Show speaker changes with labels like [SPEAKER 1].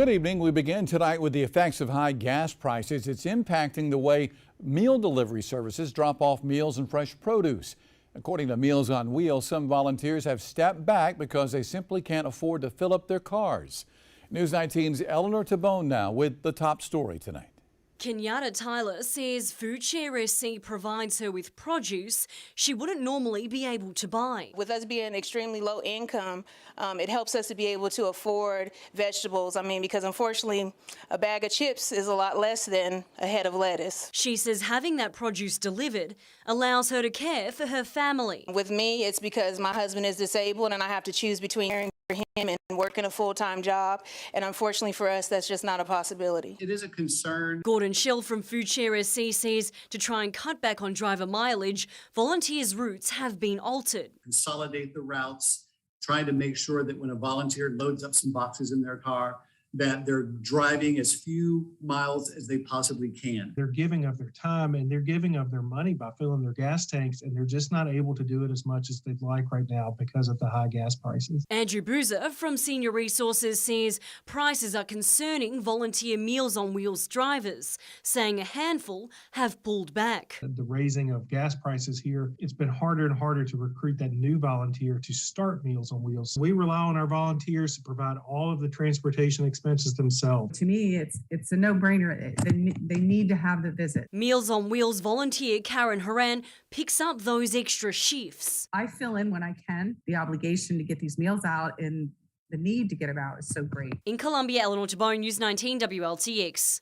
[SPEAKER 1] Good evening. We begin tonight with the effects of high gas prices. It's impacting the way meal delivery services drop off meals and fresh produce. According to Meals on Wheels, some volunteers have stepped back because they simply can't afford to fill up their cars. News 19's Eleanor Tabone now with the top story tonight.
[SPEAKER 2] Kenyatta Tyler says Fuchsia SC provides her with produce she wouldn't normally be able to buy.
[SPEAKER 3] With us being extremely low income, it helps us to be able to afford vegetables. Because unfortunately, a bag of chips is a lot less than a head of lettuce.
[SPEAKER 2] She says having that produce delivered allows her to care for her family.
[SPEAKER 3] With me, it's because my husband is disabled and I have to choose between caring for him and working a full-time job. And unfortunately for us, that's just not a possibility.
[SPEAKER 4] It is a concern.
[SPEAKER 2] Gordon Schill from Fuchsia SC says to try and cut back on driver mileage, volunteers' routes have been altered.
[SPEAKER 4] Consolidate the routes, trying to make sure that when a volunteer loads up some boxes in their car, that they're driving as few miles as they possibly can.
[SPEAKER 5] They're giving of their time and they're giving of their money by filling their gas tanks, and they're just not able to do it as much as they'd like right now because of the high gas prices.
[SPEAKER 2] Andrew Boozer from Senior Resources says prices are concerning volunteer Meals on Wheels drivers, saying a handful have pulled back.
[SPEAKER 5] The raising of gas prices here, it's been harder and harder to recruit that new volunteer to start Meals on Wheels. We rely on our volunteers to provide all of the transportation expenses themselves.
[SPEAKER 6] To me, it's a no-brainer. They need to have the visit.
[SPEAKER 2] Meals on Wheels volunteer Karen Horan picks up those extra shifts.
[SPEAKER 6] I fill in when I can. The obligation to get these meals out and the need to get them out is so great.
[SPEAKER 2] In Columbia, Eleanor Tabone, News 19 WLTX.